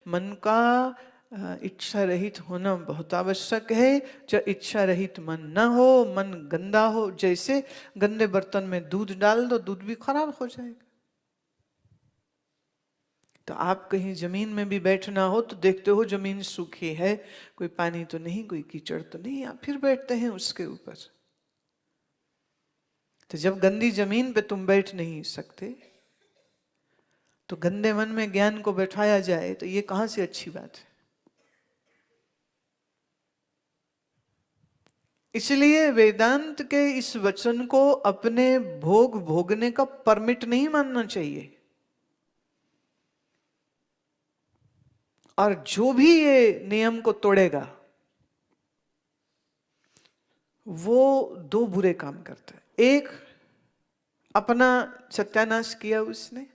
मन का इच्छा रहित होना बहुत आवश्यक है। जब इच्छा रहित मन न हो, मन गंदा हो, जैसे गंदे बर्तन में दूध डाल दो, दूध भी खराब हो जाएगा। तो आप कहीं जमीन में भी बैठना हो तो देखते हो जमीन सूखी है, कोई पानी तो नहीं, कोई कीचड़ तो नहीं, आप फिर बैठते हैं उसके ऊपर। तो जब गंदी जमीन पे तुम बैठ नहीं सकते तो गंदे मन में ज्ञान को बैठाया जाए तो ये कहां से अच्छी बात है। इसलिए वेदांत के इस वचन को अपने भोग भोगने का परमिट नहीं मानना चाहिए। और जो भी ये नियम को तोड़ेगा वो दो बुरे काम करता है। एक, अपना सत्यानाश किया उसने,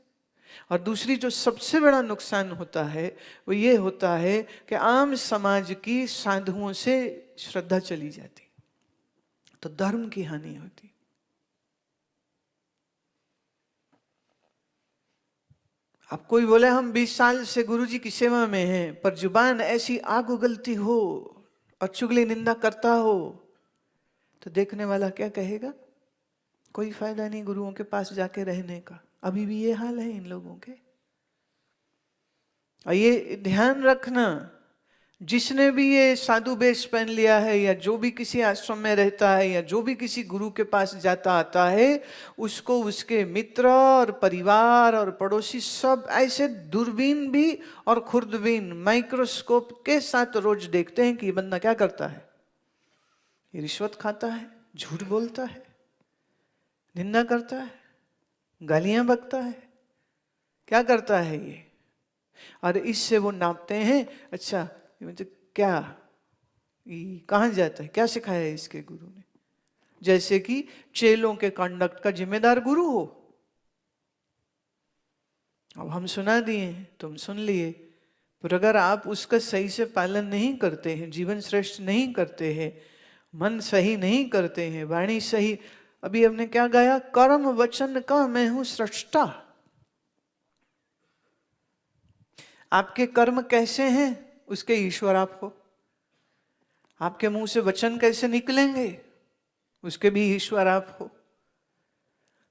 और दूसरी जो सबसे बड़ा नुकसान होता है वो ये होता है कि आम समाज की साधुओं से श्रद्धा चली जाती, तो धर्म की हानि होती। अब कोई बोले हम 20 साल से गुरुजी की सेवा में हैं, पर जुबान ऐसी आग उगलती हो और चुगली निंदा करता हो, तो देखने वाला क्या कहेगा? कोई फायदा नहीं गुरुओं के पास जाके रहने का। अभी भी ये हाल है इन लोगों के। और ये ध्यान रखना, जिसने भी ये साधु वेश पहन लिया है, या जो भी किसी आश्रम में रहता है, या जो भी किसी गुरु के पास जाता आता है, उसको उसके मित्र और परिवार और पड़ोसी सब ऐसे दूरबीन भी और खुर्दबीन माइक्रोस्कोप के साथ रोज देखते हैं कि ये बंदा क्या करता है। ये रिश्वत खाता है, झूठ बोलता है, निंदा करता है, गालियां बकता है, क्या करता है ये। और इससे वो नापते हैं, अच्छा मतलब क्या कहाँ जाता है, क्या सिखाया है इसके गुरु ने। जैसे कि चेलों के कंडक्ट का जिम्मेदार गुरु हो। अब हम सुना दिए, तुम सुन लिए, पर अगर आप उसका सही से पालन नहीं करते हैं, जीवन श्रेष्ठ नहीं करते हैं, मन सही नहीं करते हैं, वाणी सही, अभी हमने क्या गाया, कर्म वचन का मैं हूं सृष्टा। आपके कर्म कैसे हैं उसके ईश्वर आप हो। आपके मुंह से वचन कैसे निकलेंगे उसके भी ईश्वर आप हो।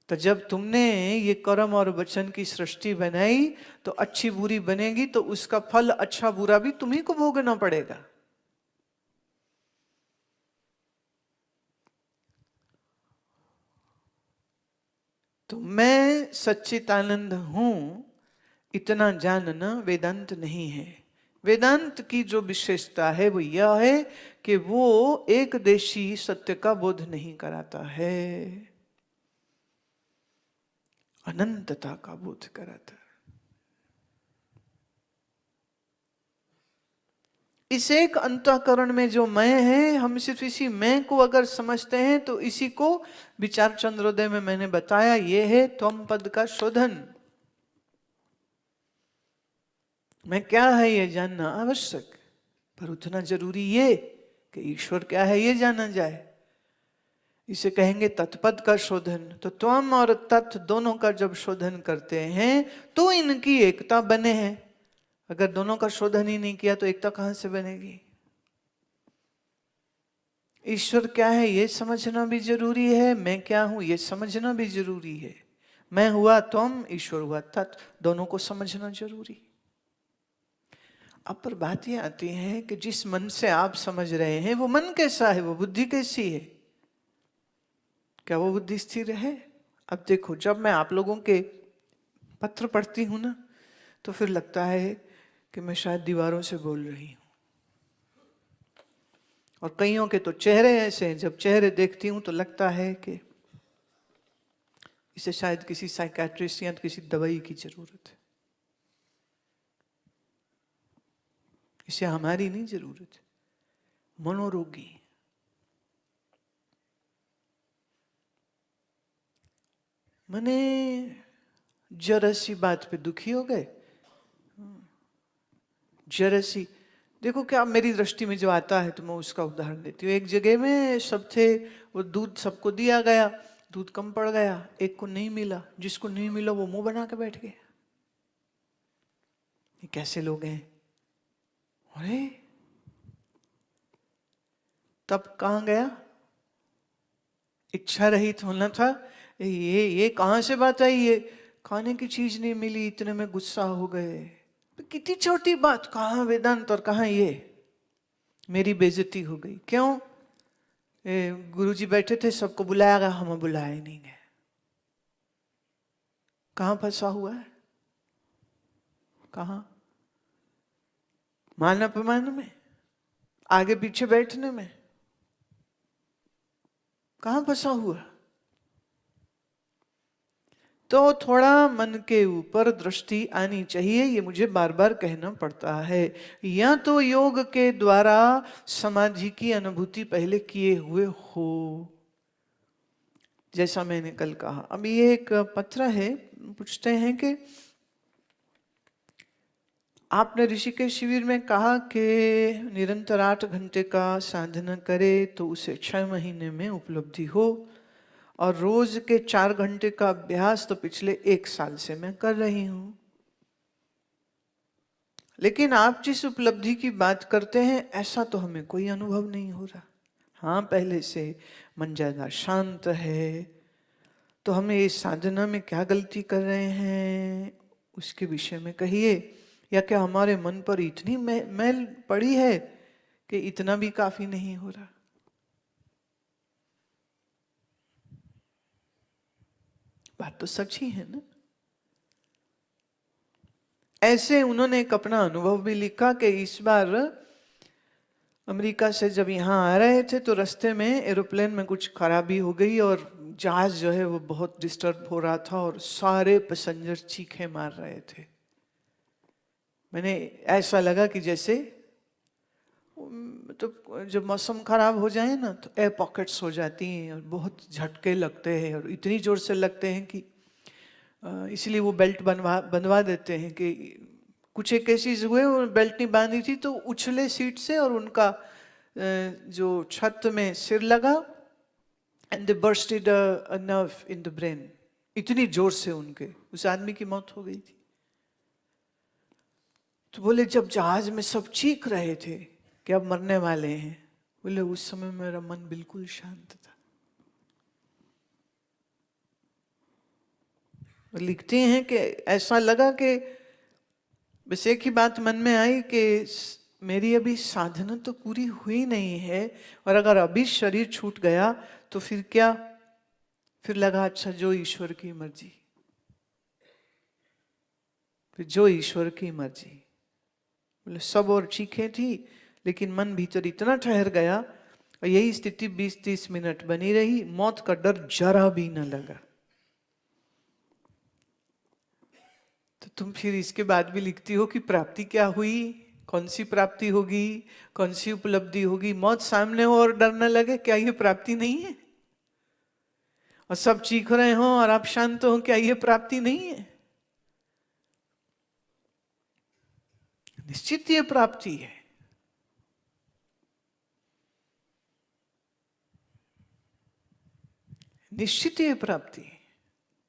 तो जब तुमने ये कर्म और वचन की सृष्टि बनाई तो अच्छी बुरी बनेगी, तो उसका फल अच्छा बुरा भी तुम्ही को भोगना पड़ेगा। तो मैं सच्चिदानंद हूं इतना जानना वेदांत नहीं है। वेदांत की जो विशेषता है वो यह है कि वो एक देशी सत्य का बोध नहीं कराता है, अनंतता का बोध कराता है। इस एक अंतःकरण में जो मैं है, हम सिर्फ इसी मैं को अगर समझते हैं तो इसी को विचार चंद्रोदय में मैंने बताया, ये है त्वम पद का शोधन। मैं क्या है ये जानना आवश्यक, पर उतना जरूरी ये कि ईश्वर क्या है ये जाना जाए। इसे कहेंगे तत्पद का शोधन। तो त्वम और तत् दोनों का जब शोधन करते हैं तो इनकी एकता बने हैं। अगर दोनों का शोधन ही नहीं किया तो एकता कहां से बनेगी। ईश्वर क्या है ये समझना भी जरूरी है, मैं क्या हूं ये समझना भी जरूरी है। मैं हुआ त्वम, ईश्वर हुआ तत्, दोनों को समझना जरूरी। अब पर बात ये आती है कि जिस मन से आप समझ रहे हैं वो मन कैसा है, वो बुद्धि कैसी है, क्या वो बुद्धि स्थिर है। अब देखो, जब मैं आप लोगों के पत्र पढ़ती हूं ना तो फिर लगता है कि मैं शायद दीवारों से बोल रही हूं। और कईयों के तो चेहरे ऐसे हैं, जब चेहरे देखती हूं तो लगता है कि इसे शायद किसी साइकेट्रिस्ट या किसी दवाई की जरूरत है, इसे हमारी नहीं जरूरत, मनोरोगी। मने जरा सी बात पे दुखी हो गए, जरा सी, देखो क्या मेरी दृष्टि में जो आता है तो मैं उसका उदाहरण देती हूँ। एक जगह में सब थे, वो दूध सबको दिया गया, दूध कम पड़ गया, एक को नहीं मिला, जिसको नहीं मिला वो मुंह बना के बैठ गया। ये कैसे लोग हैं? अरे तब कहां गया? इच्छा रहित होना था। ये कहां से बात आई? ये खाने की चीज नहीं मिली, इतने में गुस्सा हो गए। कितनी छोटी बात, कहां वेदांत और कहां ये, मेरी बेइज्जती हो गई। क्यों? गुरुजी बैठे थे, सबको बुलाया गया, हमें बुलाया नहीं गए। कहां फंसा हुआ है? कहां? मान अपमान में, आगे पीछे बैठने में, कहां फंसा हुआ? तो थोड़ा मन के ऊपर दृष्टि आनी चाहिए, ये मुझे बार बार कहना पड़ता है। या तो योग के द्वारा समाधि की अनुभूति पहले किए हुए हो, जैसा मैंने कल कहा। अब ये एक पत्र है, पूछते हैं कि आपने ऋषिकेश शिविर में कहा कि निरंतर 8 घंटे का साधना करे तो उसे 6 महीने में उपलब्धि हो, और रोज के 4 घंटे का अभ्यास तो पिछले 1 साल से मैं कर रही हूं। लेकिन आप जिस उपलब्धि की बात करते हैं, ऐसा तो हमें कोई अनुभव नहीं हो रहा। हाँ, पहले से मन ज्यादा शांत है, तो हमें इस साधना में क्या गलती कर रहे हैं उसके विषय में कहिए। या क्या हमारे मन पर इतनी मैल पड़ी है कि इतना भी काफी नहीं हो रहा? बात तो सच ही है ना। ऐसे उन्होंने एक अपना अनुभव भी लिखा कि इस बार अमेरिका से जब यहाँ आ रहे थे तो रास्ते में एरोप्लेन में कुछ खराबी हो गई और जहाज जो है वो बहुत डिस्टर्ब हो रहा था और सारे पैसेंजर चीखे मार रहे थे। मैंने ऐसा लगा कि जैसे तो जब मौसम खराब हो जाए ना तो एयर पॉकेट्स हो जाती हैं और बहुत झटके लगते हैं और इतनी जोर से लगते हैं कि इसलिए वो बेल्ट बनवा देते हैं। कि कुछ एक केसेस हुए वो बेल्ट नहीं बांधी थी तो उछले सीट से और उनका जो छत में सिर लगा and they bursted a nerve in the brain. इतनी जोर से उनके उस आदमी की मौत हो गई थी। तो बोले जब जहाज में सब चीख रहे थे कि अब मरने वाले हैं, बोले उस समय मेरा मन बिल्कुल शांत था। लिखते हैं कि ऐसा लगा कि बस एक ही बात मन में आई कि मेरी अभी साधना तो पूरी हुई नहीं है, और अगर अभी शरीर छूट गया तो फिर क्या? फिर लगा अच्छा जो ईश्वर की मर्जी, फिर जो ईश्वर की मर्जी। बोले सब और चीखें थी लेकिन मन भीतर इतना ठहर गया, और यही स्थिति 20-30 मिनट बनी रही, मौत का डर जरा भी न लगा। तो तुम फिर इसके बाद भी लिखती हो कि प्राप्ति क्या हुई, कौन सी प्राप्ति होगी, कौन सी उपलब्धि होगी। मौत सामने हो और डर न लगे, क्या ये प्राप्ति नहीं है? और सब चीख रहे हो और आप शांत हो, क्या ये प्राप्ति नहीं है? निश्चित ये प्राप्ति है। निश्चित ये प्राप्ति है।